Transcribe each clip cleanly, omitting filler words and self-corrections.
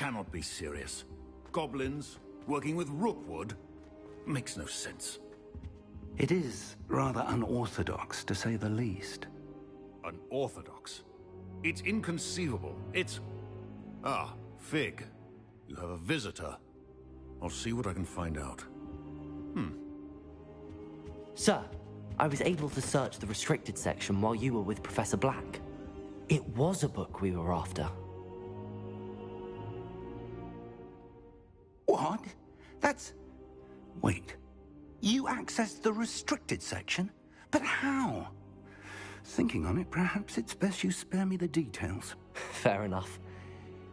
cannot be serious. Goblins, working with Rookwood? Makes no sense. It is rather unorthodox, to say the least. Unorthodox? It's inconceivable. It's... Ah, Fig. You have a visitor. I'll see what I can find out. Sir, I was able to search the restricted section while you were with Professor Black. It was a book we were after. What? That's... Wait. You accessed the restricted section? But how? Thinking on it, perhaps it's best you spare me the details. Fair enough.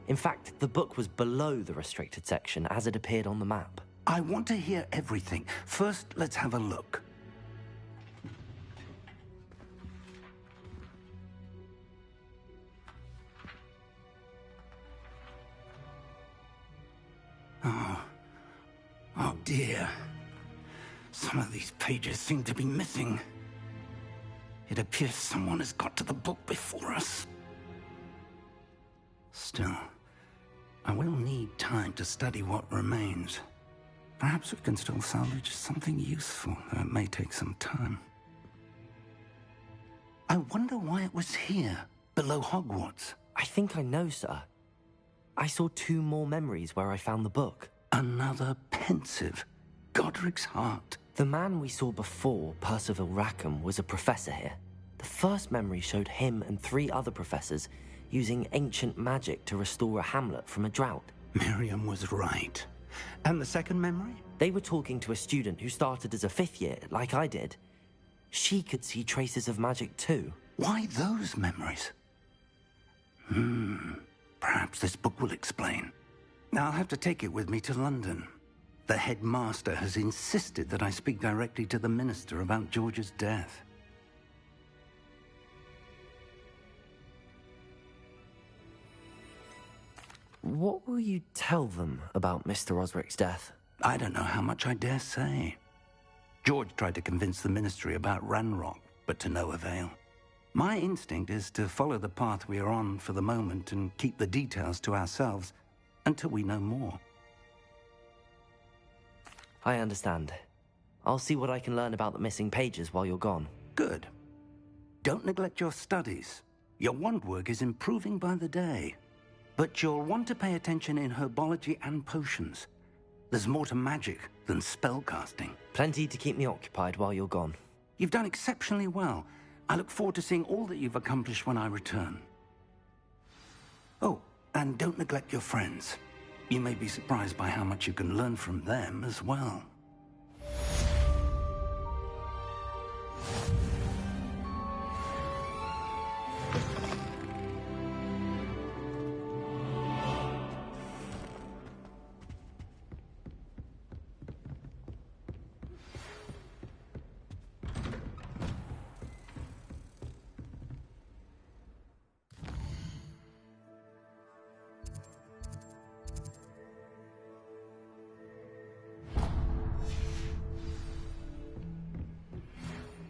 In fact, the book was below the restricted section as it appeared on the map. I want to hear everything. First, let's have a look. Oh dear. Some of these pages seem to be missing. It appears someone has got to the book before us. Still, I will need time to study what remains. Perhaps we can still salvage something useful, though it may take some time. I wonder why it was here, below Hogwarts. I think I know, sir. I saw 2 more memories where I found the book. Another pensive. Godric's heart. The man we saw before, Percival Rackham, was a professor here. The first memory showed him and 3 other professors using ancient magic to restore a hamlet from a drought. Miriam was right. And the second memory? They were talking to a student who started as a 5th year, like I did. She could see traces of magic too. Why those memories? Perhaps this book will explain. Now I'll have to take it with me to London. The headmaster has insisted that I speak directly to the minister about George's death. What will you tell them about Mr. Osric's death? I don't know how much I dare say. George tried to convince the ministry about Ranrock, but to no avail. My instinct is to follow the path we are on for the moment and keep the details to ourselves until we know more. I understand. I'll see what I can learn about the missing pages while you're gone. Good. Don't neglect your studies. Your wand work is improving by the day. But you'll want to pay attention in herbology and potions. There's more to magic than spellcasting. Plenty to keep me occupied while you're gone. You've done exceptionally well. I look forward to seeing all that you've accomplished when I return. Oh, and don't neglect your friends. You may be surprised by how much you can learn from them as well.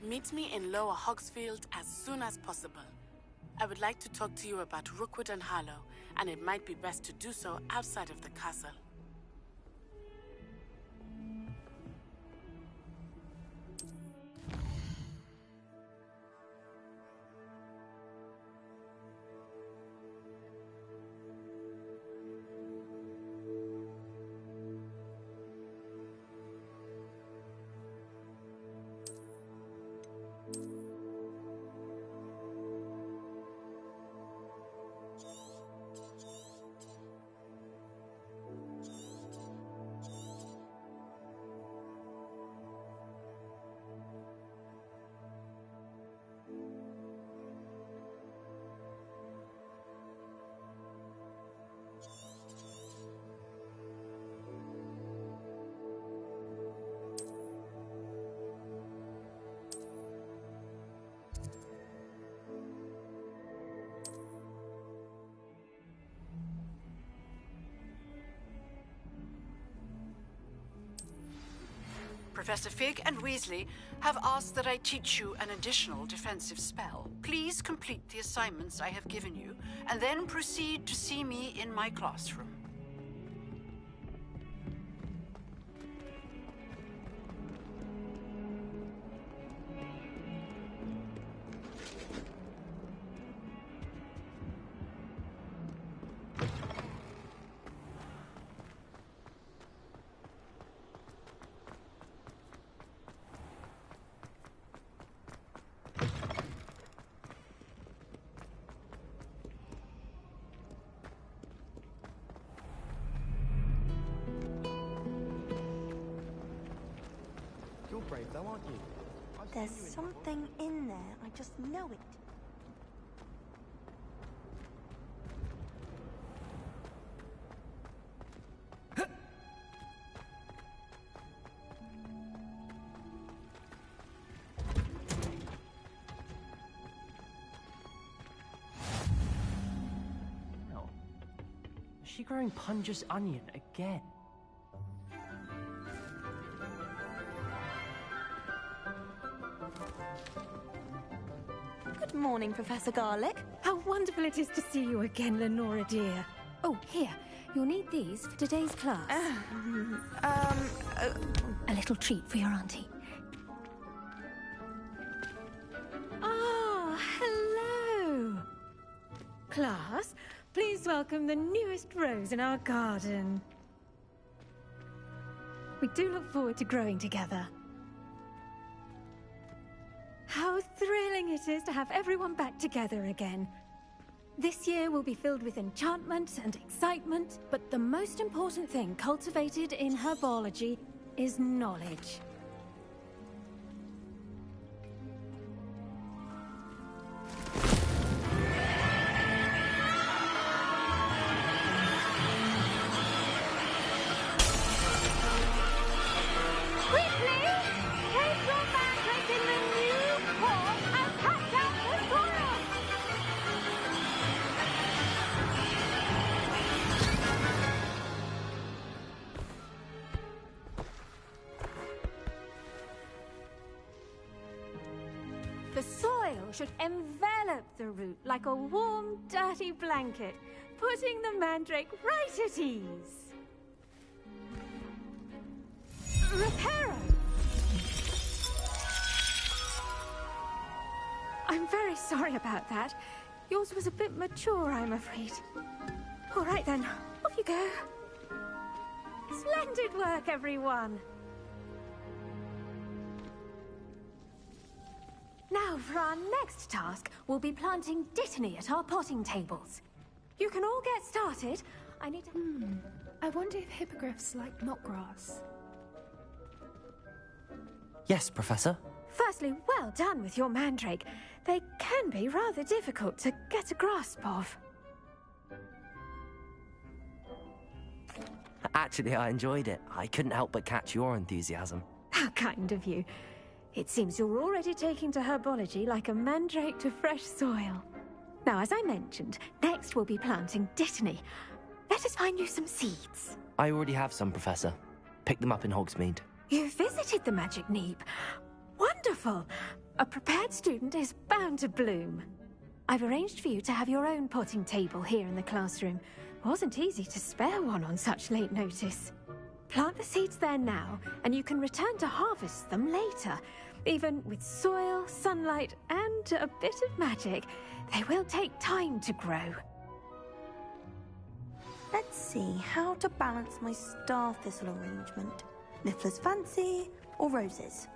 Meet me in Lower Hogsfield as soon as possible. I would like to talk to you about Rookwood and Harlow, and it might be best to do so outside of the castle. Professor Fig and Weasley have asked that I teach you an additional defensive spell. Please complete the assignments I have given you, and then proceed to see me in my classroom. though, aren't you? There's something in there. I just know it. Is she growing Punja's onion again? Good morning, Professor Garlic. How wonderful it is to see you again, Lenora dear. Oh, here. You'll need these for today's class. A little treat for your auntie. Ah, hello. Class, please welcome the newest rose in our garden. We do look forward to growing together. How thrilling it is to have everyone back together again. This year will be filled with enchantment and excitement, but the most important thing cultivated in herbology is knowledge. The soil should envelop the root like a warm, dirty blanket, putting the mandrake right at ease. Reparo! I'm very sorry about that. Yours was a bit mature, I'm afraid. All right then, off you go. Splendid work, everyone. Now, for our next task, we'll be planting dittany at our potting tables. You can all get started. I need to... I wonder if hippogriffs like knotgrass. Yes, Professor. Firstly, well done with your mandrake. They can be rather difficult to get a grasp of. Actually, I enjoyed it. I couldn't help but catch your enthusiasm. How kind of you. It seems you're already taking to herbology like a mandrake to fresh soil. Now, as I mentioned, next we'll be planting dittany. Let us find you some seeds. I already have some, Professor. Picked them up in Hogsmeade. You visited the Magic Neep. Wonderful! A prepared student is bound to bloom. I've arranged for you to have your own potting table here in the classroom. Wasn't easy to spare one on such late notice. Plant the seeds there now, and you can return to harvest them later. Even with soil, sunlight, and a bit of magic, they will take time to grow. Let's see how to balance my star thistle arrangement. Niffler's fancy or roses?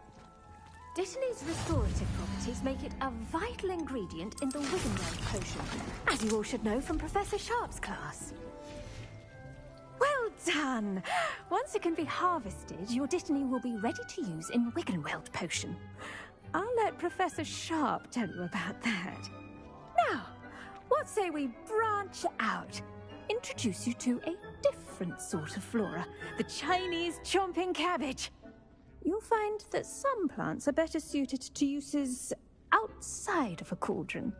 Dittany's restorative properties make it a vital ingredient in the Wiggenweld potion, as you all should know from Professor Sharp's class. Well done! Once it can be harvested, your dittany will be ready to use in Wiggenweld potion. I'll let Professor Sharp tell you about that. Now, what say we branch out? Introduce you to a different sort of flora, the Chinese chomping cabbage. You'll find that some plants are better suited to uses outside of a cauldron.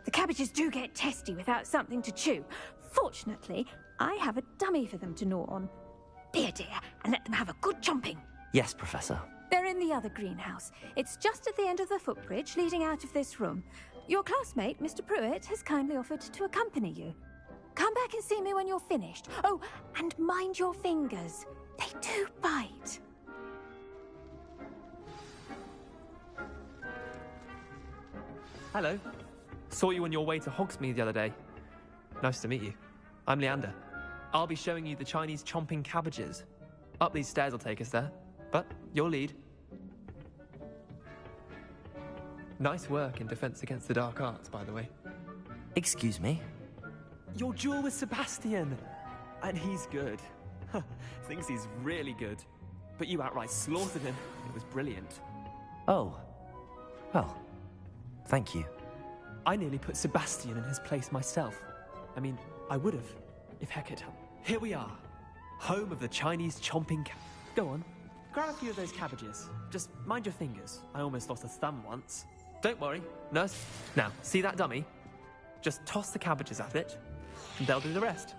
The cabbages do get testy without something to chew. Fortunately, I have a dummy for them to gnaw on. Be a dear and let them have a good chomping. Yes, Professor. They're in the other greenhouse. It's just at the end of the footbridge leading out of this room. Your classmate, Mr. Pruitt, has kindly offered to accompany you. Come back and see me when you're finished. Oh, and mind your fingers. They do bite. Hello. Saw you on your way to Hogsmeade the other day. Nice to meet you. I'm Leander. I'll be showing you the Chinese chomping cabbages. Up these stairs will take us there, but your lead. Nice work in Defense Against the Dark Arts, by the way. Excuse me? Your duel with Sebastian! And he's good. Thinks he's really good. But you outright slaughtered him. It was brilliant. Oh. Well, thank you. I nearly put Sebastian in his place myself. I mean, I would have, if Heck had helped. Here we are, home of the Chinese chomping Go on, grab a few of those cabbages. Just mind your fingers. I almost lost a thumb once. Don't worry, nurse. Now, see that dummy? Just toss the cabbages at it, and they'll do the rest.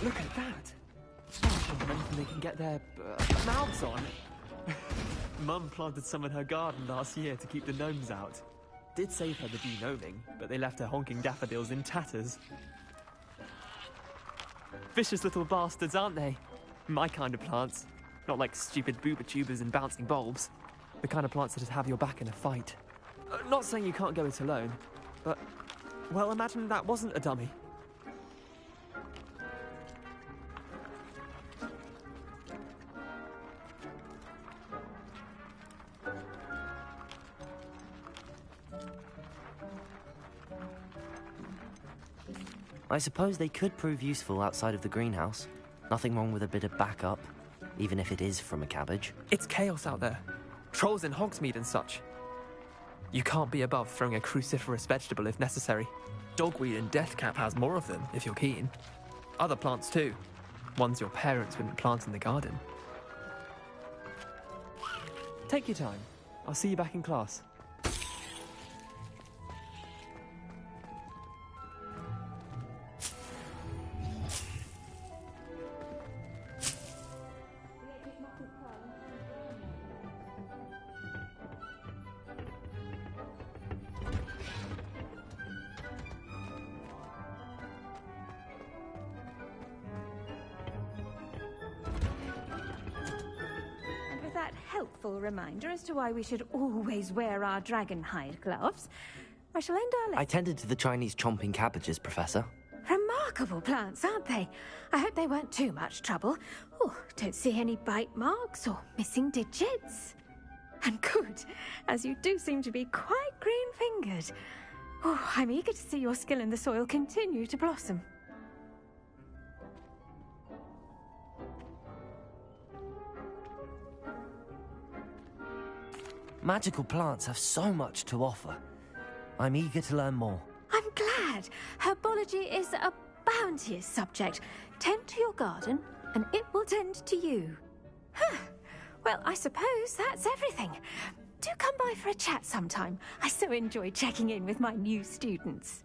Look at that! Anything they can get their mouths on. Mum planted some in her garden last year to keep the gnomes out. Did save her the de-gnoming, but they left her honking daffodils in tatters. Vicious little bastards, aren't they? My kind of plants. Not like stupid booba tubers and bouncing bulbs. The kind of plants that'd have your back in a fight. Not saying you can't go it alone, but... well, imagine that wasn't a dummy. I suppose they could prove useful outside of the greenhouse. Nothing wrong with a bit of backup, even if it is from a cabbage. It's chaos out there. Trolls in Hogsmeade and such. You can't be above throwing a cruciferous vegetable if necessary. Dogweed and deathcap has more of them, if you're keen. Other plants too. Ones your parents wouldn't plant in the garden. Take your time. I'll see you back in class. Helpful reminder as to why we should always wear our dragon hide gloves. I shall end our I tended to the Chinese chomping cabbages, Professor. Remarkable plants, aren't they? I hope they weren't too much trouble. Oh, don't see any bite marks or missing digits. And good, as you do seem to be quite green-fingered. Oh, I'm eager to see your skill in the soil continue to blossom. Magical plants have so much to offer. I'm eager to learn more. I'm glad. Herbology is a bounteous subject. Tend to your garden, and it will tend to you. Huh. Well, I suppose that's everything. Do come by for a chat sometime. I so enjoy checking in with my new students.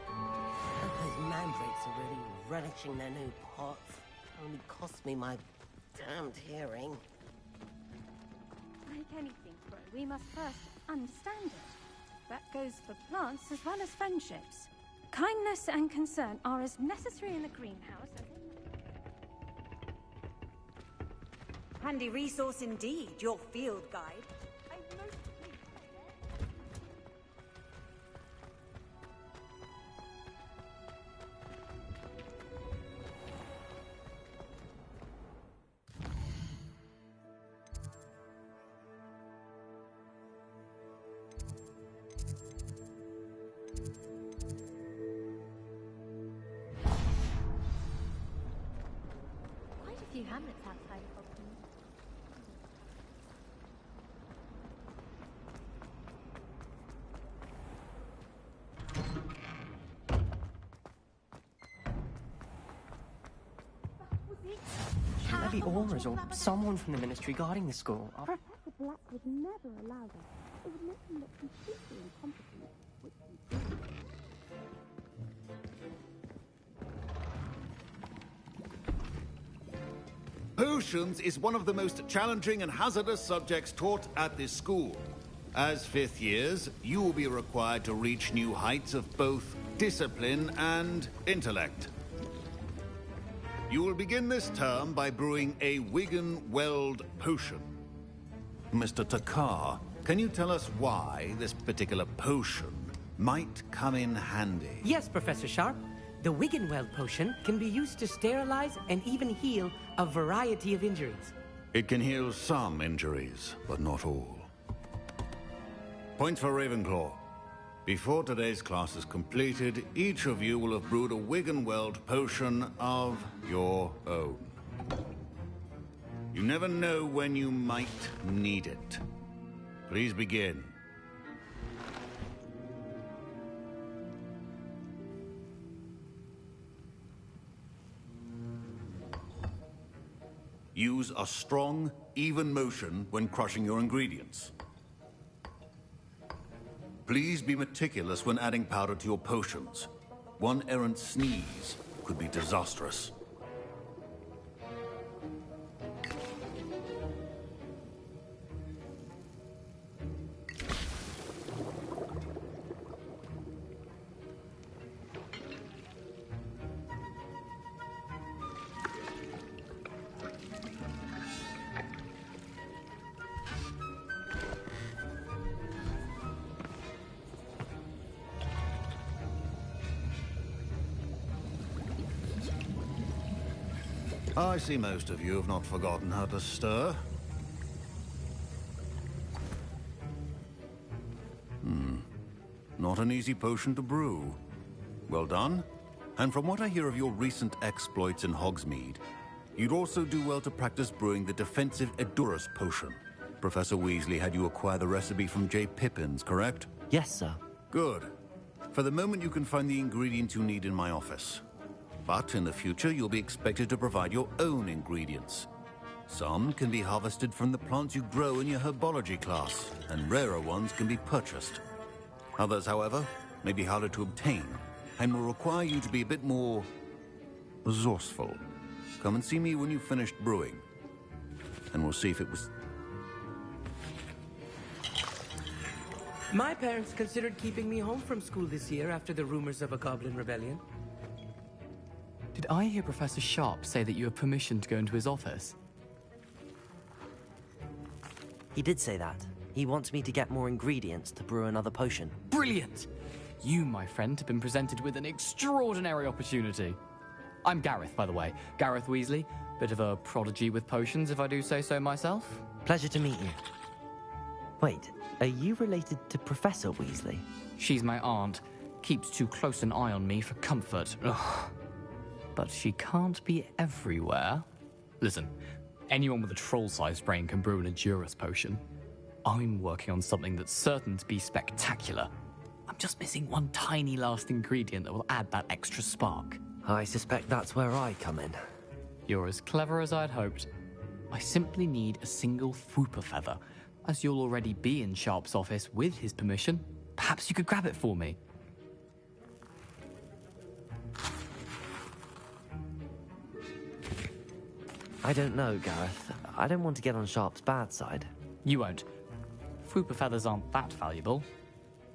Those mandrakes are really relishing their new pots. Only cost me my damned hearing. Like anything, Crow, we must first understand it. That goes for plants as well as friendships. Kindness and concern are as necessary in the greenhouse as in... Handy resource indeed, your field guide. Few hamlets outside of Hogsmeade. Maybe Aura's or someone from the ministry guarding the school. Professor Black would never allow this. It would make him look completely incompetent, which he did. Potions is one of the most challenging and hazardous subjects taught at this school. As fifth years, you will be required to reach new heights of both discipline and intellect. You will begin this term by brewing a Wigan Weld potion. Mr. Takar, can you tell us why this particular potion might come in handy? Yes, Professor Sharp. The Wiggenweld potion can be used to sterilize and even heal a variety of injuries. It can heal some injuries, but not all. Points for Ravenclaw. Before today's class is completed, each of you will have brewed a Wiggenweld potion of your own. You never know when you might need it. Please begin. Use a strong, even motion when crushing your ingredients. Please be meticulous when adding powder to your potions. One errant sneeze could be disastrous. I see most of you have not forgotten how to stir. Not an easy potion to brew. Well done. And from what I hear of your recent exploits in Hogsmeade, you'd also do well to practice brewing the defensive Edurus potion. Professor Weasley had you acquire the recipe from J. Pippin's, correct? Yes, sir. Good. For the moment, you can find the ingredients you need in my office. But in the future, you'll be expected to provide your own ingredients. Some can be harvested from the plants you grow in your herbology class, and rarer ones can be purchased. Others, however, may be harder to obtain, and will require you to be a bit more resourceful. Come and see me when you've finished brewing, and we'll see if it was... My parents considered keeping me home from school this year after the rumors of a goblin rebellion. Did I hear Professor Sharp say that you have permission to go into his office? He did say that. He wants me to get more ingredients to brew another potion. Brilliant! You, my friend, have been presented with an extraordinary opportunity. I'm Gareth, by the way. Gareth Weasley. Bit of a prodigy with potions, if I do say so myself. Pleasure to meet you. Wait, are you related to Professor Weasley? She's my aunt. Keeps too close an eye on me for comfort. Ugh. But she can't be everywhere. Listen, anyone with a troll-sized brain can brew an Edurus potion. I'm working on something that's certain to be spectacular. I'm just missing one tiny last ingredient that will add that extra spark. I suspect that's where I come in. You're as clever as I'd hoped. I simply need a single Fwooper feather. As you'll already be in Sharp's office with his permission, perhaps you could grab it for me. I don't know, Gareth. I don't want to get on Sharp's bad side. You won't. Fwooper feathers aren't that valuable.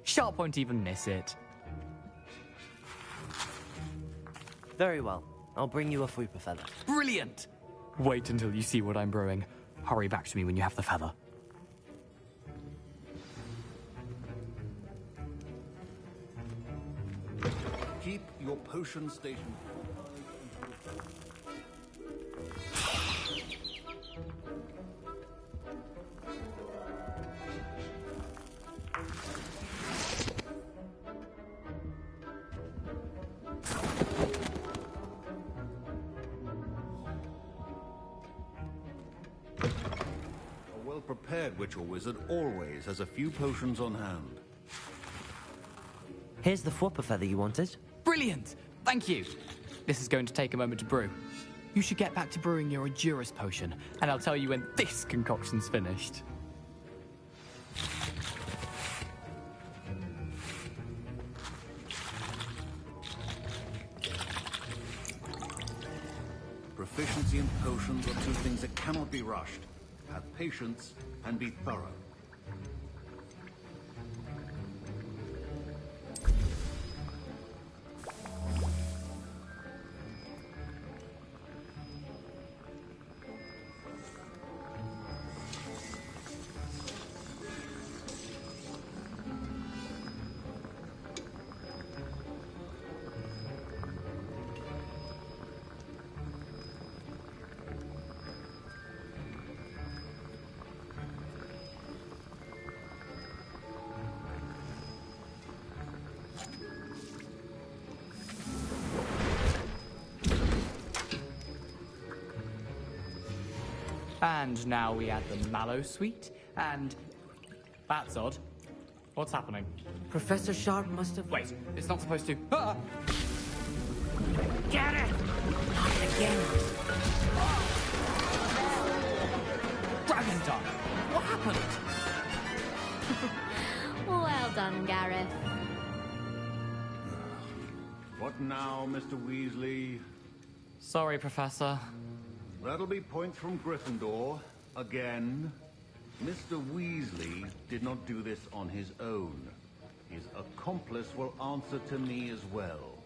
Sharp won't even miss it. Very well. I'll bring you a Fwooper feather. Brilliant! Wait until you see what I'm brewing. Hurry back to me when you have the feather. Keep your potion station. A well-prepared witch or wizard always has a few potions on hand. Here's the Fwooper feather you wanted. Brilliant! Thank you. This is going to take a moment to brew. You should get back to brewing your Edurus potion, and I'll tell you when this concoction's finished. Proficiency in potions are two things that cannot be rushed. Have patience and be thorough. And now we add the mallow sweet, and... That's odd. What's happening? Professor Sharp must have... Wait, it's not supposed to... Ah! Get it! Not again! Dragon Dog! What happened? Well done, Gareth. What now, Mr. Weasley? Sorry, Professor. That'll be points from Gryffindor. Again. Mr. Weasley did not do this on his own. His accomplice will answer to me as well.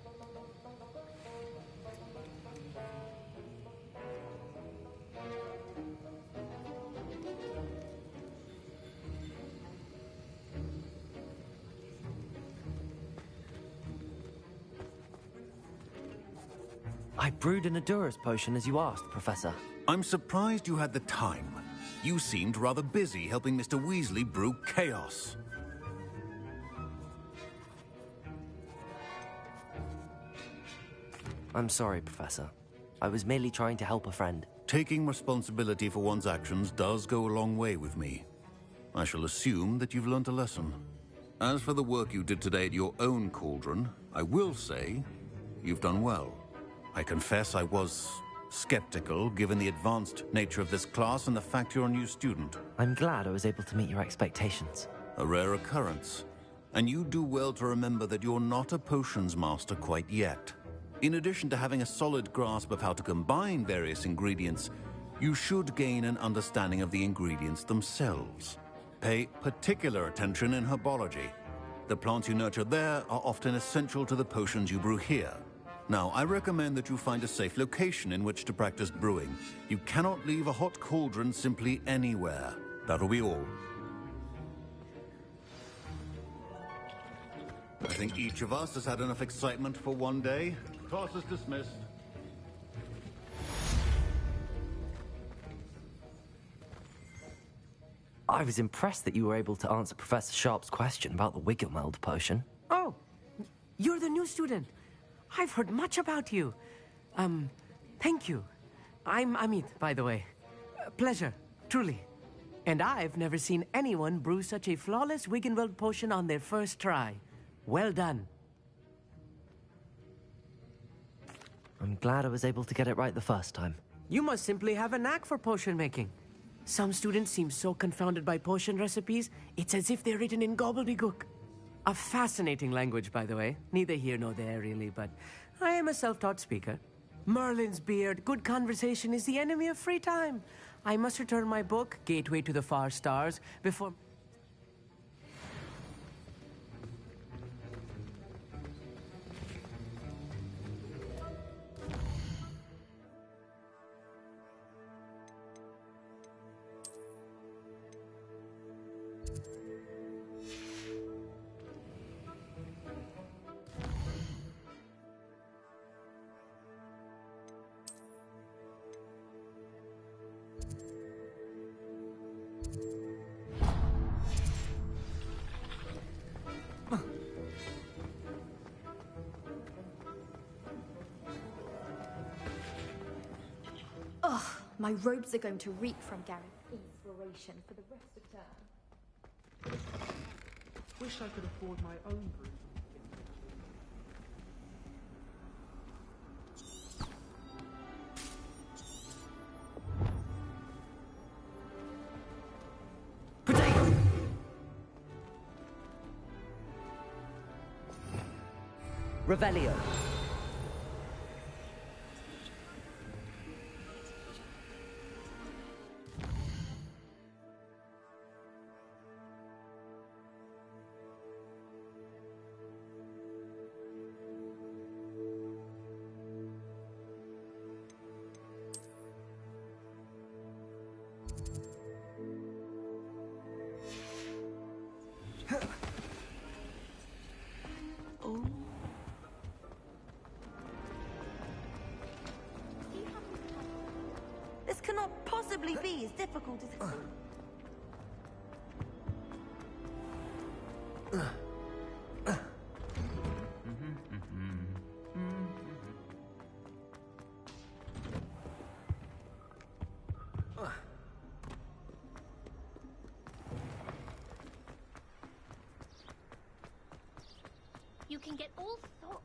I brewed an Adura's potion as you asked, Professor. I'm surprised you had the time. You seemed rather busy helping Mr. Weasley brew chaos. I'm sorry, Professor. I was merely trying to help a friend. Taking responsibility for one's actions does go a long way with me. I shall assume that you've learnt a lesson. As for the work you did today at your own cauldron, I will say you've done well. I confess I was skeptical, given the advanced nature of this class and the fact you're a new student. I'm glad I was able to meet your expectations. A rare occurrence. And you do well to remember that you're not a potions master quite yet. In addition to having a solid grasp of how to combine various ingredients, you should gain an understanding of the ingredients themselves. Pay particular attention in herbology. The plants you nurture there are often essential to the potions you brew here. Now, I recommend that you find a safe location in which to practice brewing. You cannot leave a hot cauldron simply anywhere. That'll be all. I think each of us has had enough excitement for one day. Class is dismissed. I was impressed that you were able to answer Professor Sharp's question about the Wiggenweld potion. Oh, you're the new student. I've heard much about you. Thank you. I'm Amit, by the way. Pleasure, truly. And I've never seen anyone brew such a flawless Wiggenweld potion on their first try. Well done. I'm glad I was able to get it right the first time. You must simply have a knack for potion making. Some students seem so confounded by potion recipes, it's as if they're written in gobbledygook. A fascinating language, by the way. Neither here nor there, really, but I am a self-taught speaker. Merlin's beard, good conversation is the enemy of free time. I must return my book, Gateway to the Far Stars, before... Ugh, my robes are going to reek from Gareth's inspiration for the rest of term. Wish I could afford my own brew. Revelio. This cannot possibly be as difficult as it... You can get all sorts.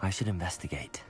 I should investigate.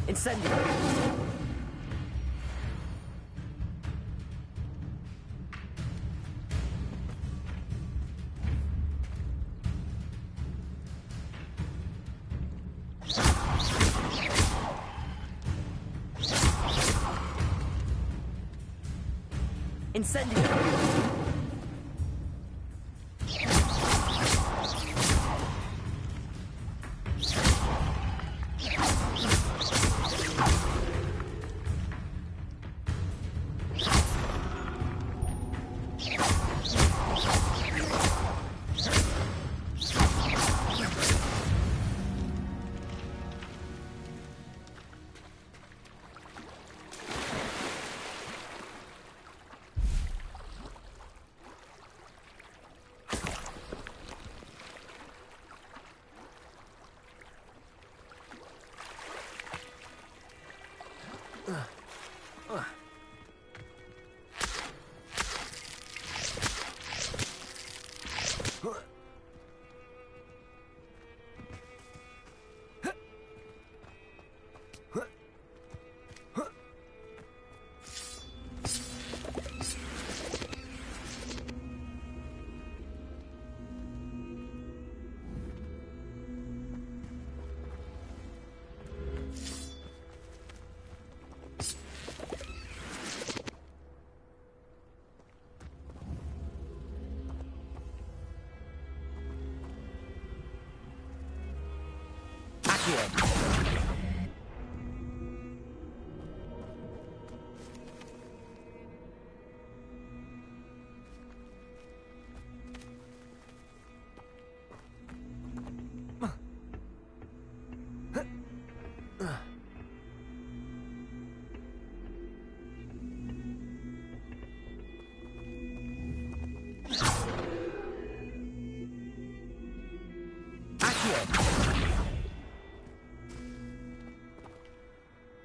Incendio! Incendio! Huh?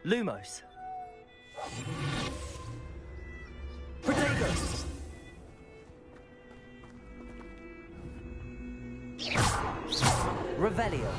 Lumos. Protagos. Revelio.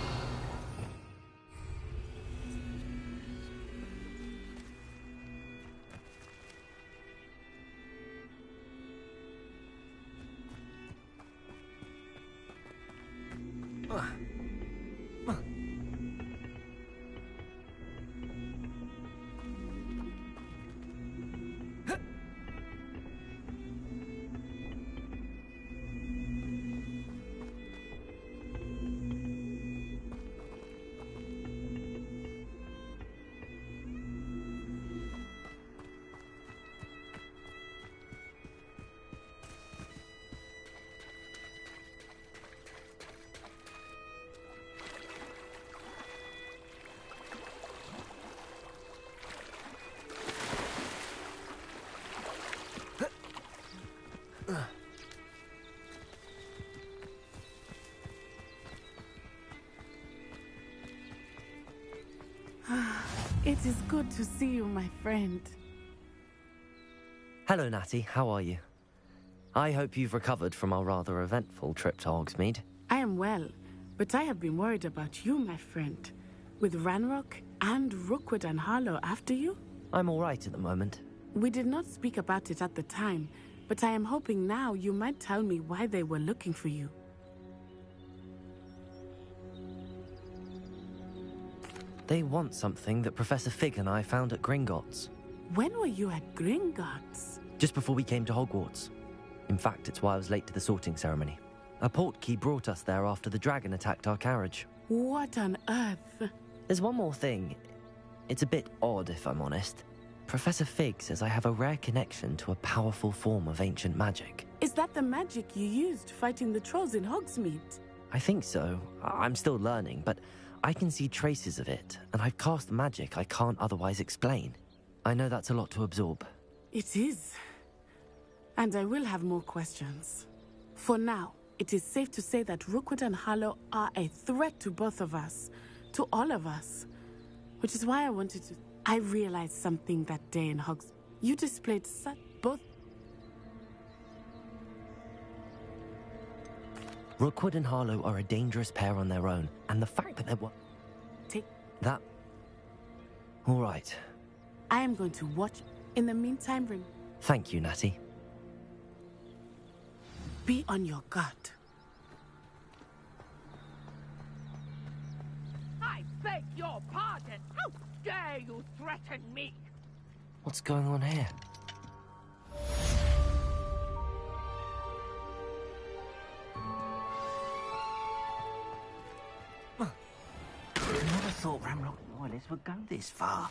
It is good to see you, my friend. Hello, Natty. How are you? I hope you've recovered from our rather eventful trip to Hogsmeade. I am well, but I have been worried about you, my friend. With Ranrock and Rookwood and Harlow after you? I'm all right at the moment. We did not speak about it at the time, but I am hoping now you might tell me why they were looking for you. They want something that Professor Fig and I found at Gringotts. When were you at Gringotts? Just before we came to Hogwarts. In fact, it's why I was late to the sorting ceremony. A portkey brought us there after the dragon attacked our carriage. What on earth? There's one more thing. It's a bit odd, if I'm honest. Professor Fig says I have a rare connection to a powerful form of ancient magic. Is that the magic you used fighting the trolls in Hogsmeade? I think so. I'm still learning, but I can see traces of it, and I've cast magic I can't otherwise explain. I know that's a lot to absorb. It is. And I will have more questions. For now, it is safe to say that Rookwood and Harlow are a threat to both of us. To all of us. Which is why I wanted to... I realized something that day in Hogs. You displayed such both... Rookwood and Harlow are a dangerous pair on their own, and the fact that they're what... Take... That... All right. I am going to watch. In the meantime, Thank you, Natty. Be on your guard. I beg your pardon! How dare you threaten me? What's going on here? I never thought Ranrock Royalists would go this far.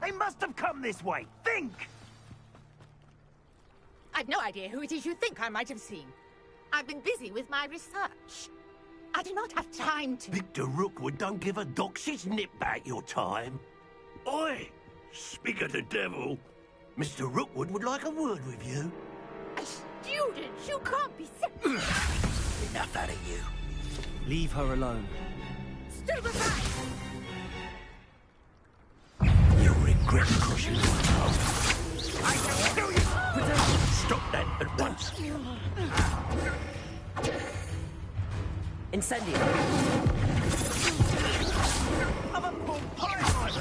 They must have come this way. Think! I've no idea who it is you think I might have seen. I've been busy with my research. I do not have time to... Victor Rookwood don't give a doxy's nip back your time. Oi! Speak of the devil. Mr. Rookwood would like a word with you. A student? You can't be serious. Enough out of you. Leave her alone. Stand aside! You'll regret crossing my path. I shall kill you! Stop that at once. Incendio! I'm a poor pirate!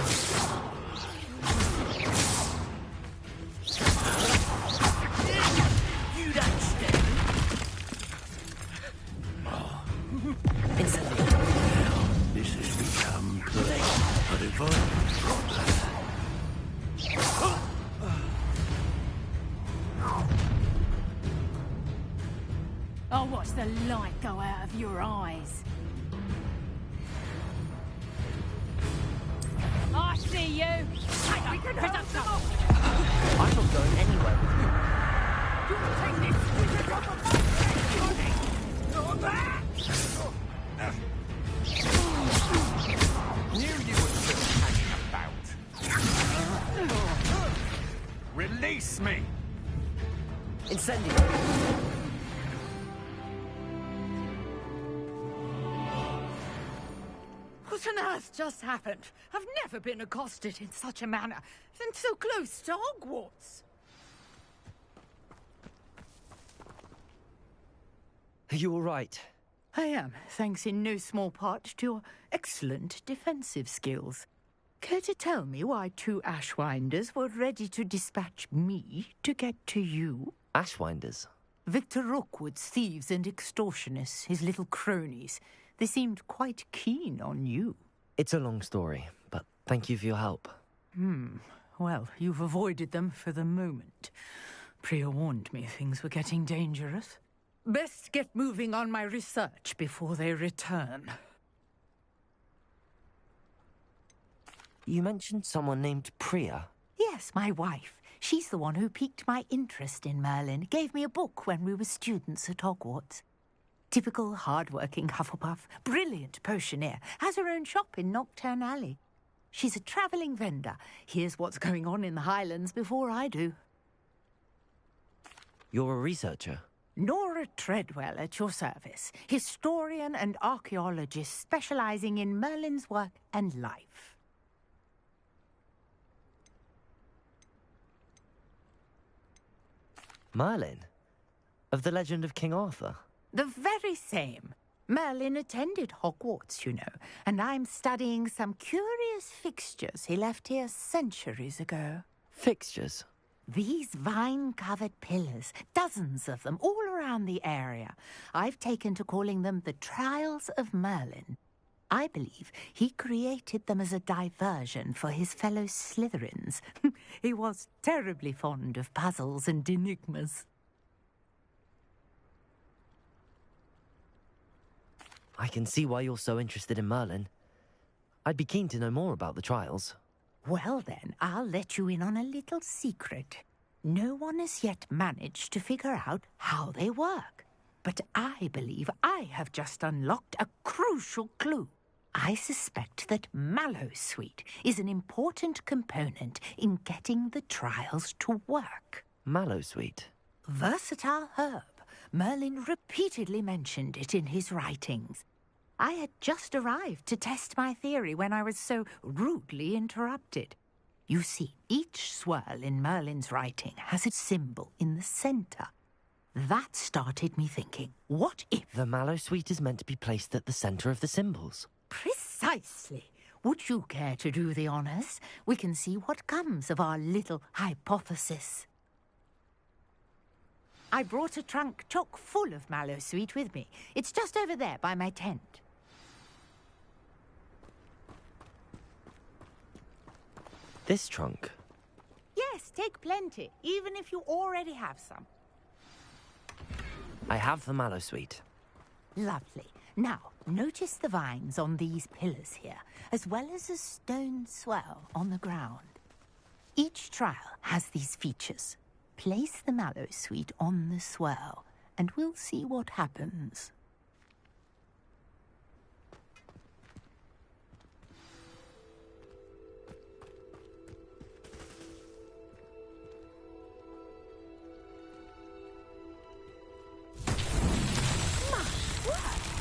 You don't stand. Incendio! This has become a divine problem. I'll watch the light go out of your eyes. I see you! We can hurt them all! I'm not going anywhere with you. You'll take this wizard off of my head, You're back! Knew you were still hanging about. Release me! Incendio! What on earth just happened? I've never been accosted in such a manner, and so close to Hogwarts. Are you all right? I am, thanks in no small part to your excellent defensive skills. Care to tell me why 2 Ashwinders were ready to dispatch me to get to you? Ashwinders? Victor Rookwood's thieves and extortionists, his little cronies. They seemed quite keen on you. It's a long story, but thank you for your help. Well, you've avoided them for the moment. Priya warned me things were getting dangerous. Best get moving on my research before they return. You mentioned someone named Priya. Yes, my wife. She's the one who piqued my interest in Merlin. Gave me a book when we were students at Hogwarts. Typical hard-working Hufflepuff, brilliant potioneer, has her own shop in Knockturn Alley. She's a travelling vendor. Hears what's going on in the Highlands before I do. You're a researcher? Nora Treadwell at your service, historian and archaeologist specialising in Merlin's work and life. Merlin? Of the legend of King Arthur? The very same. Merlin attended Hogwarts, you know, and I'm studying some curious fixtures he left here centuries ago. Fixtures? These vine-covered pillars, dozens of them, all around the area. I've taken to calling them the Trials of Merlin. I believe he created them as a diversion for his fellow Slytherins. He was terribly fond of puzzles and enigmas. I can see why you're so interested in Merlin. I'd be keen to know more about the trials. Well then, I'll let you in on a little secret. No one has yet managed to figure out how they work. But I believe I have just unlocked a crucial clue. I suspect that Mallowsweet is an important component in getting the trials to work. Mallowsweet? Versatile herb. Merlin repeatedly mentioned it in his writings. I had just arrived to test my theory when I was so rudely interrupted. You see, each swirl in Merlin's writing has a symbol in the centre. That started me thinking, what if... The Mallowsweet is meant to be placed at the centre of the symbols. Precisely. Would you care to do the honours? We can see what comes of our little hypothesis. I brought a trunk chock full of Mallowsweet with me. It's just over there by my tent. This trunk? Yes, take plenty, even if you already have some. I have the Mallowsweet. Lovely. Now, notice the vines on these pillars here, as well as a stone swell on the ground. Each trial has these features. Place the Mallowsweet on the swirl, and we'll see what happens.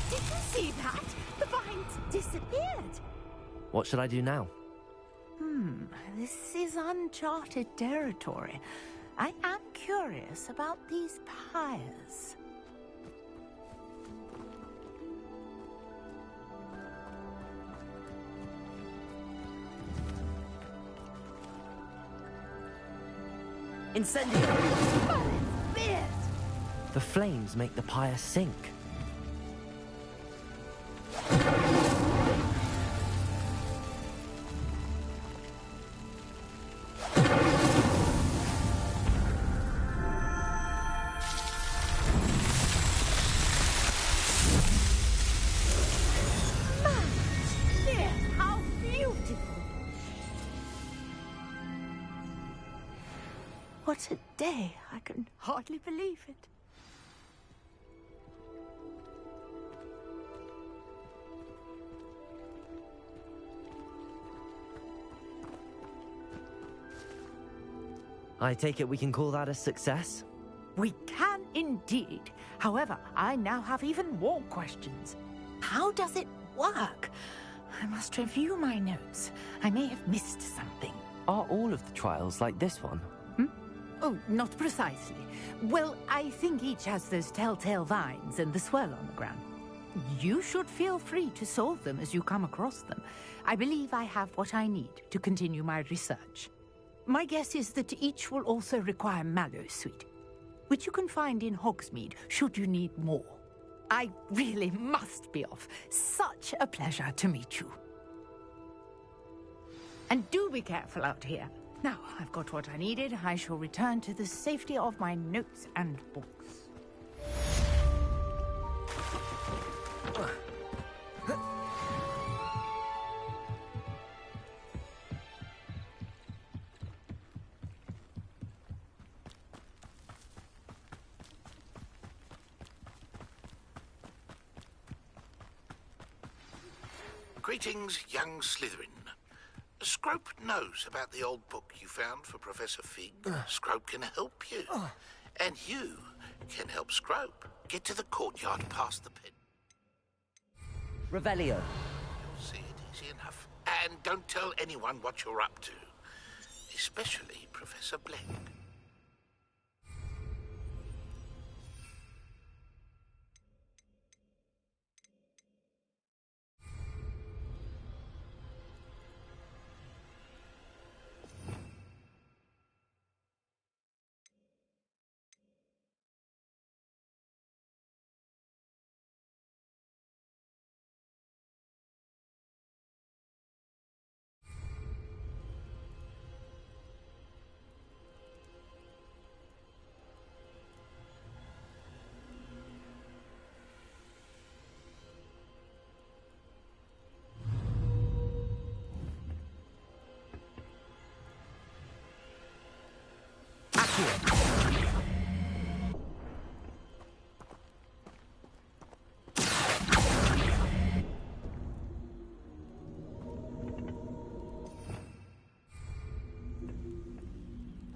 Did you see that? The vines disappeared. What should I do now? This is uncharted territory. I am curious about these pyres. Incendio! The flames make the pyre sink. How beautiful! What a day! I can hardly believe it. I take it we can call that a success? We can indeed. However, I now have even more questions. How does it work? I must review my notes. I may have missed something. Are all of the trials like this one? Oh, not precisely. Well, I think each has those telltale vines and the swirl on the ground. You should feel free to solve them as you come across them. I believe I have what I need to continue my research. My guess is that each will also require mallowsweet, which you can find in Hogsmeade should you need more. I really must be off. Such a pleasure to meet you. And do be careful out here. Now, I've got what I needed. I shall return to the safety of my notes and books. Greetings, young Slytherin. Scrope knows about the old book you found for Professor Fig. Scrope can help you. And you can help Scrope get to the courtyard past the pit. Revelio. You'll see it easy enough. And don't tell anyone what you're up to. Especially Professor Blank.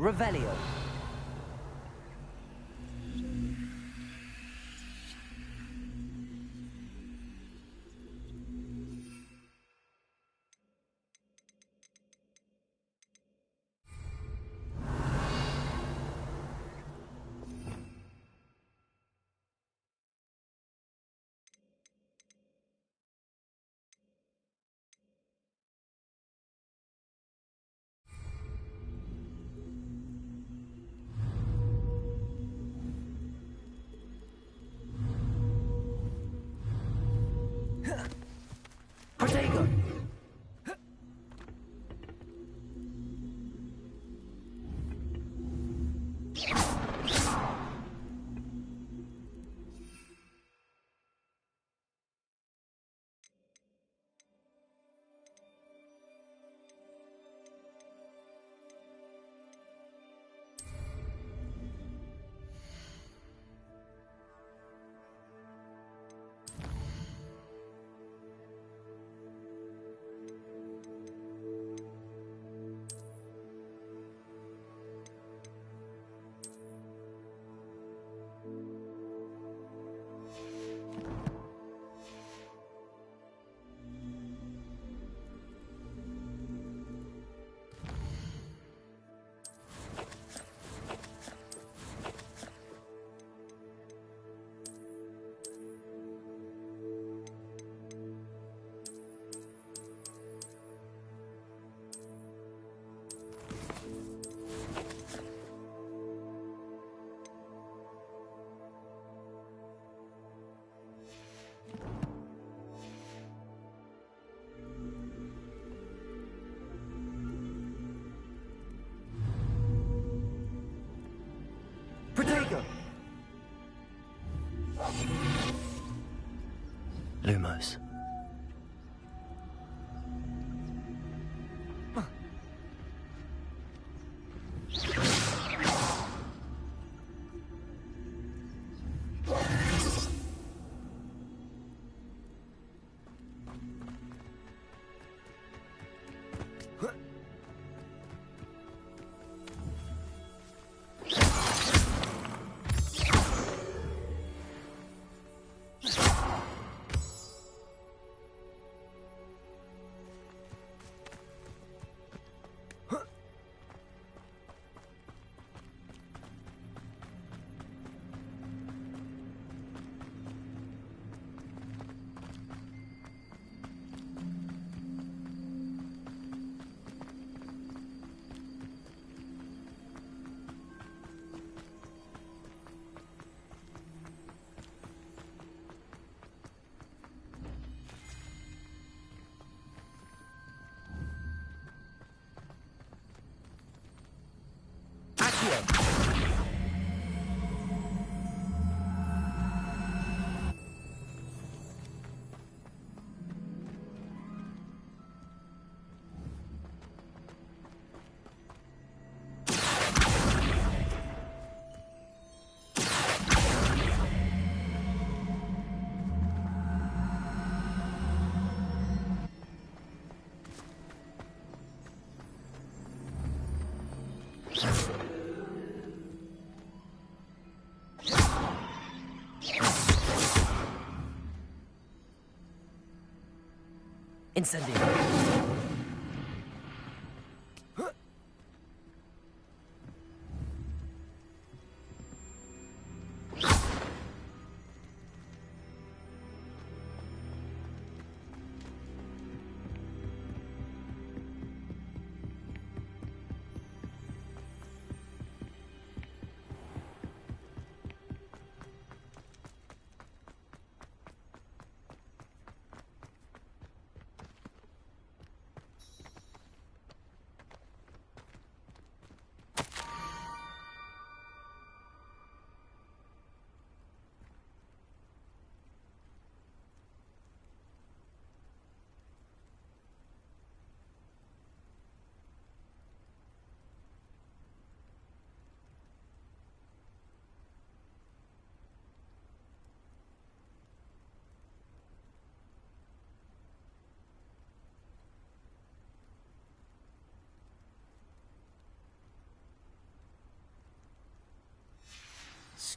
Revelio. Lumos. Incendio.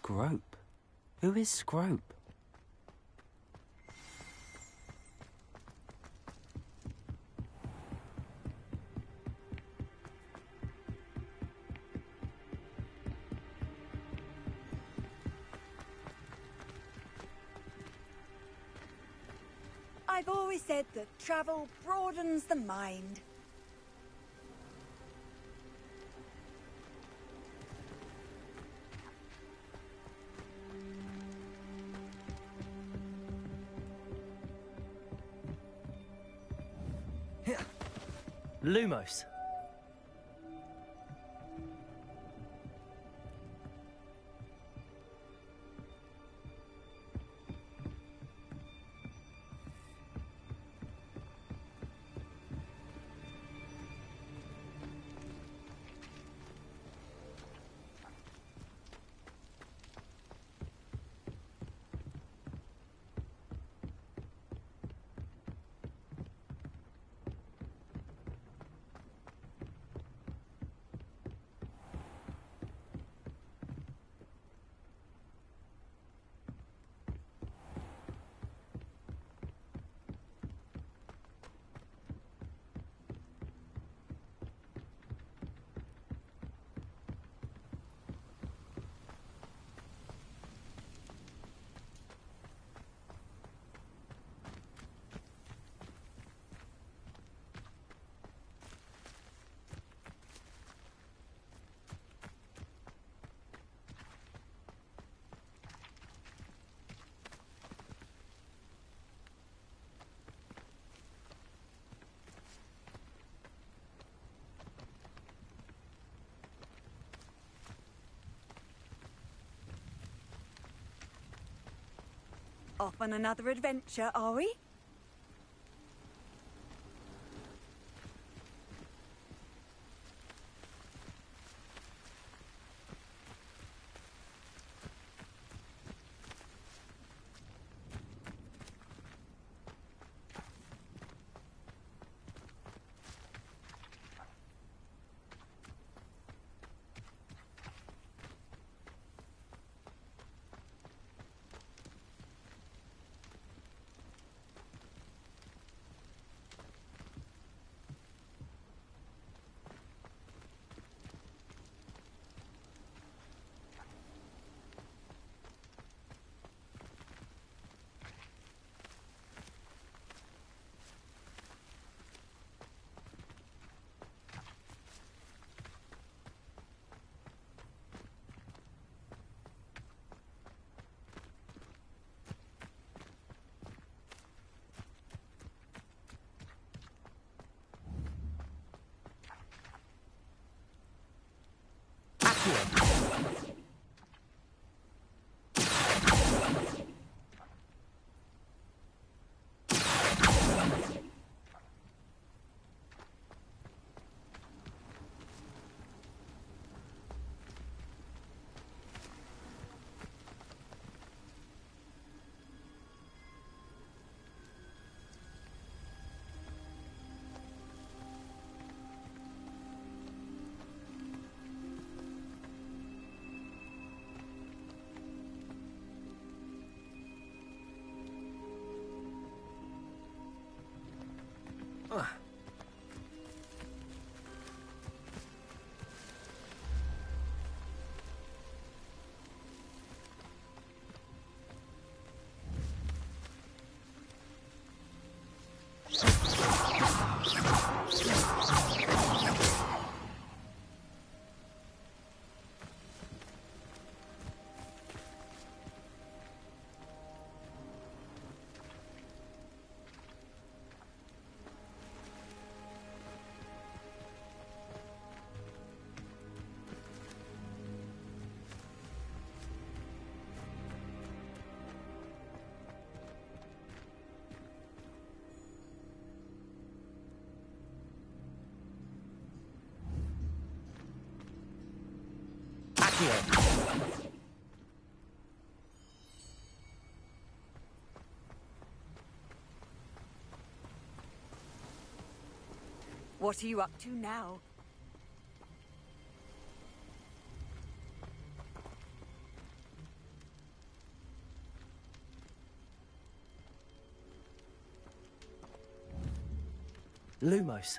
Scrope? Who is Scrope? I've always said that travel broadens the mind. Lumos. Off on another adventure, are we? What are you up to now? Lumos.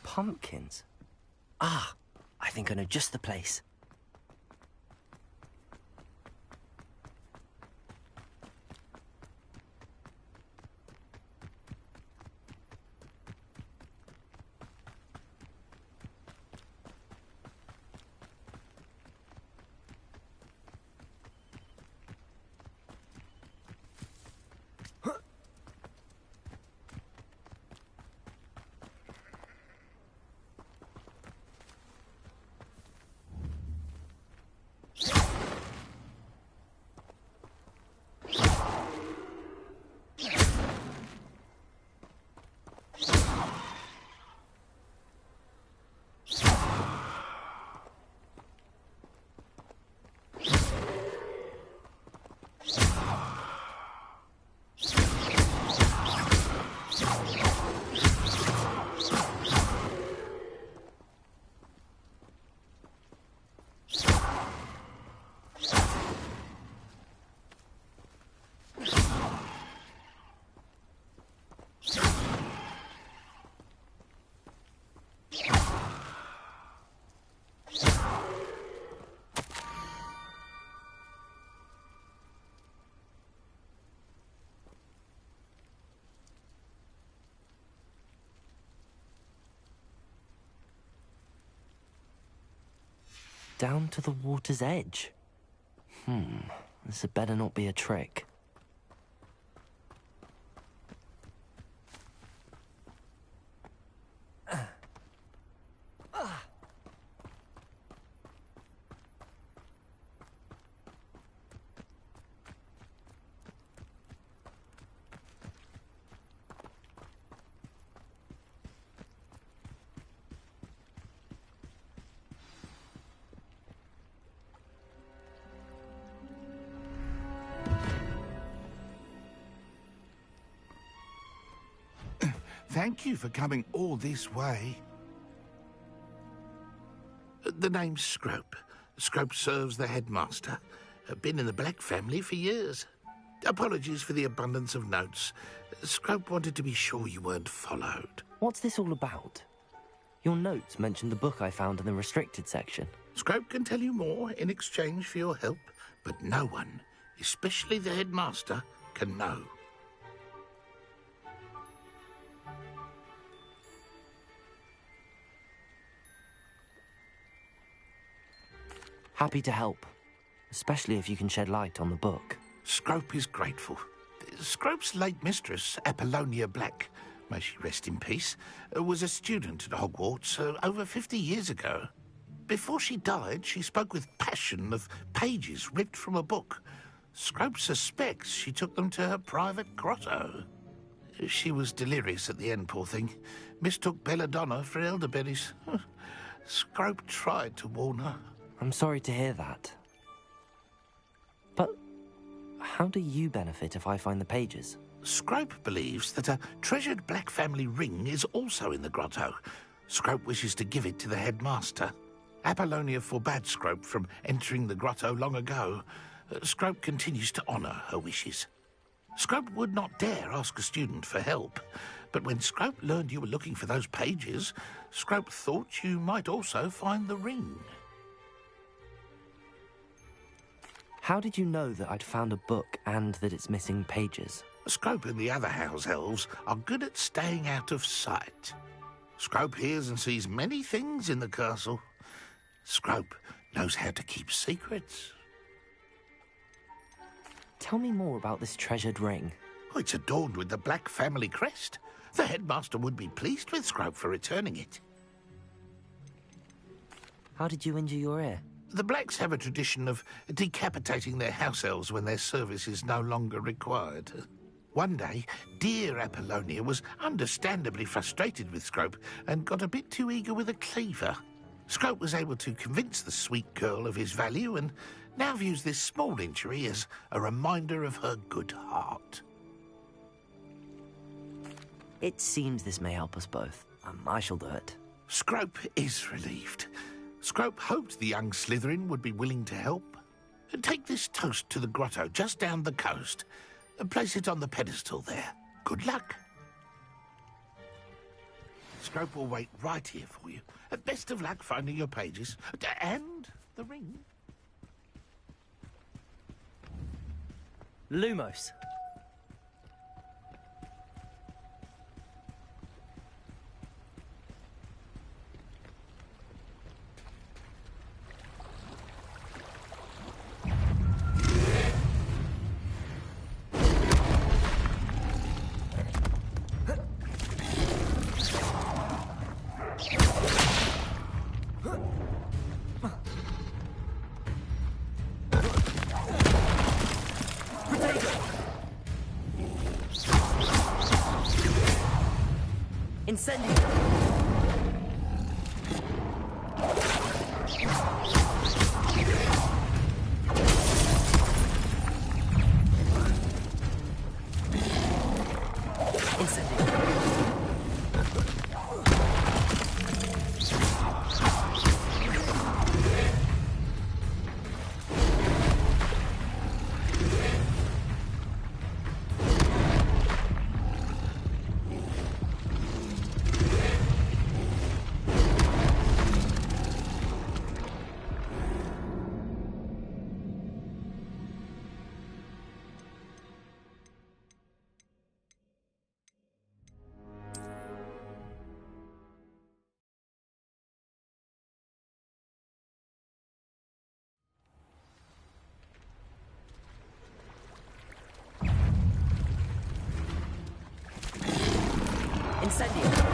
Pumpkins? Ah, I think I know just the place. Down to the water's edge. This had better not be a trick. Thank you for coming all this way. The name's Scrope. Scrope serves the headmaster. Been in the Black family for years. Apologies for the abundance of notes. Scrope wanted to be sure you weren't followed. What's this all about? Your notes mentioned the book I found in the restricted section. Scrope can tell you more in exchange for your help, but no one, especially the headmaster, can know. Happy to help, especially if you can shed light on the book. Scrope is grateful. Scrope's late mistress, Apollonia Black, may she rest in peace, was a student at Hogwarts over 50 years ago. Before she died, she spoke with passion of pages ripped from a book. Scrope suspects she took them to her private grotto. She was delirious at the end, poor thing. Mistook belladonna for elderberries. Scrope tried to warn her. I'm sorry to hear that. But how do you benefit if I find the pages? Scrope believes that a treasured Black family ring is also in the grotto. Scrope wishes to give it to the headmaster. Apollonia forbade Scrope from entering the grotto long ago. Scrope continues to honour her wishes. Scrope would not dare ask a student for help, but when Scrope learned you were looking for those pages, Scrope thought you might also find the ring. How did you know that I'd found a book and that it's missing pages? Scrope and the other house elves are good at staying out of sight. Scrope hears and sees many things in the castle. Scrope knows how to keep secrets. Tell me more about this treasured ring. Oh, it's adorned with the Black family crest. The headmaster would be pleased with Scrope for returning it. How did you injure your ear? The Blacks have a tradition of decapitating their house elves when their service is no longer required. One day, dear Apollonia was understandably frustrated with Scrope and got a bit too eager with a cleaver. Scrope was able to convince the sweet girl of his value and now views this small injury as a reminder of her good heart. It seems this may help us both. I shall do it. Scrope is relieved. Scrope hoped the young Slytherin would be willing to help. Take this toast to the grotto just down the coast and place it on the pedestal there. Good luck. Scrope will wait right here for you. Best of luck finding your pages. And the ring. Lumos. Incendio!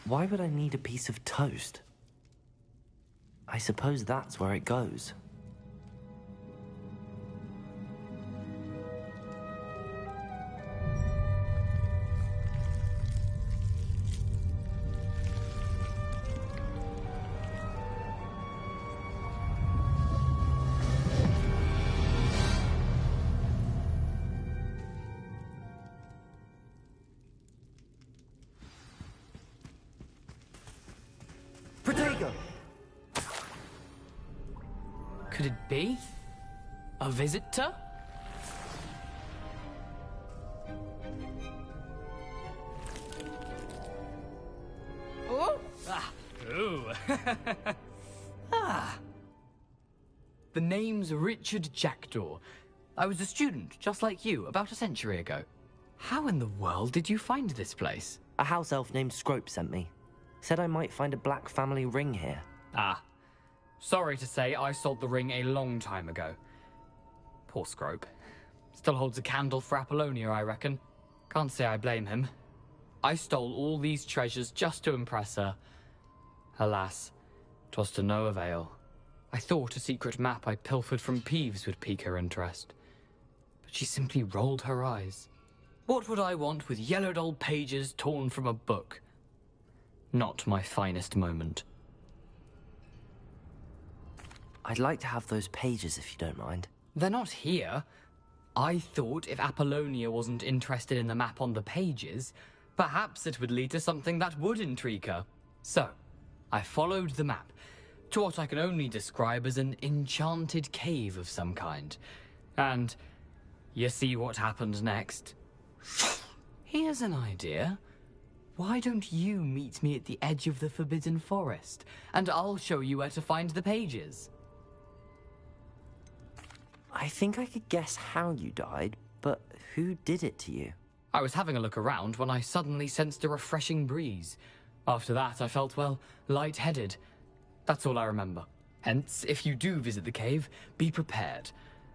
Why would I need a piece of toast? I suppose that's where it goes. could it be? A visitor? Oh! Ah. Ooh. Ah. The name's Richard Jackdaw. I was a student, just like you, about a century ago. How in the world did you find this place? A house elf named Scrope sent me. Said I might find a black family ring here. Ah. Sorry to say, I sold the ring a long time ago. Poor Scrope. Still holds a candle for Apollonia, I reckon. Can't say I blame him. I stole all these treasures just to impress her. Alas, 'twas to no avail. I thought a secret map I pilfered from Peeves would pique her interest. But she simply rolled her eyes. What would I want with yellowed old pages torn from a book? Not my finest moment. I'd like to have those pages if you don't mind. They're not here. I thought if Apollonia wasn't interested in the map on the pages, perhaps it would lead to something that would intrigue her. So, I followed the map to what I can only describe as an enchanted cave of some kind. And you see what happened next? Here's an idea. Why don't you meet me at the edge of the Forbidden Forest, and I'll show you where to find the pages? I think I could guess how you died, but who did it to you? I was having a look around when I suddenly sensed a refreshing breeze. After that, I felt, well, lightheaded. That's all I remember. Hence, if you do visit the cave, be prepared.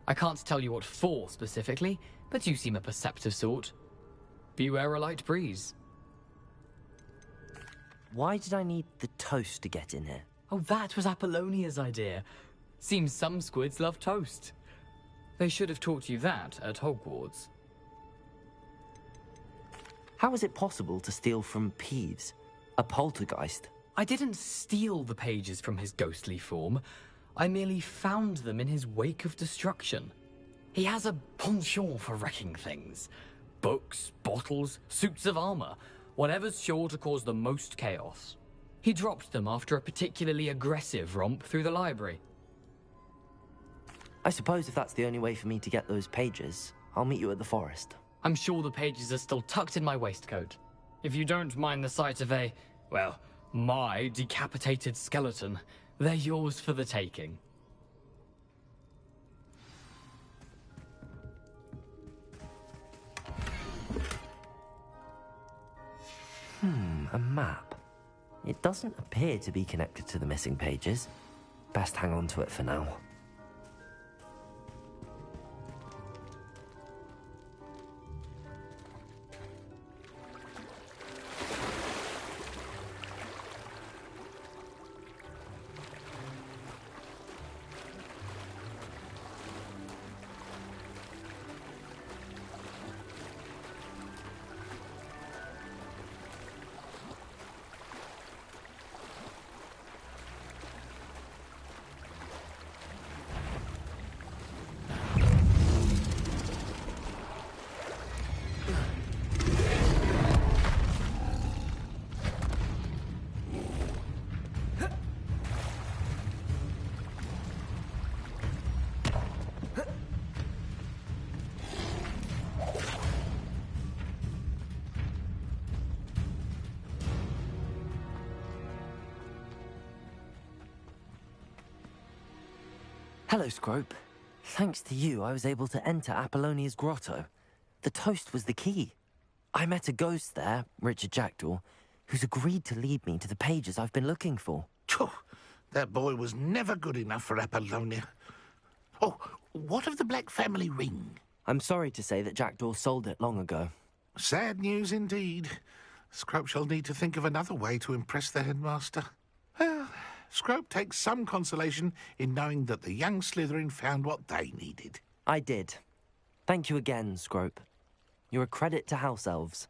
I can't tell you what for specifically, but you seem a perceptive sort. Beware a light breeze. Why did I need the toast to get in here? Oh, that was Apollonia's idea. Seems some squids love toast. They should have taught you that at Hogwarts. How is it possible to steal from Peeves, a poltergeist? I didn't steal the pages from his ghostly form. I merely found them in his wake of destruction. He has a penchant for wrecking things. Books, bottles, suits of armor, whatever's sure to cause the most chaos. He dropped them after a particularly aggressive romp through the library. I suppose if that's the only way for me to get those pages, I'll meet you at the forest. I'm sure the pages are still tucked in my waistcoat. If you don't mind the sight of a, well, my decapitated skeleton, they're yours for the taking. A map. It doesn't appear to be connected to the missing pages. Best hang on to it for now. Hello, Scrope. Thanks to you, I was able to enter Apollonia's grotto. The toast was the key. I met a ghost there, Richard Jackdaw, who's agreed to lead me to the pages I've been looking for. Phew, that boy was never good enough for Apollonia. Oh, what of the Black family ring? I'm sorry to say that Jackdaw sold it long ago. Sad news indeed. Scrope shall need to think of another way to impress the headmaster. Well, Scrope takes some consolation in knowing that the young Slytherin found what they needed. I did. Thank you again, Scrope. You're a credit to House Elves.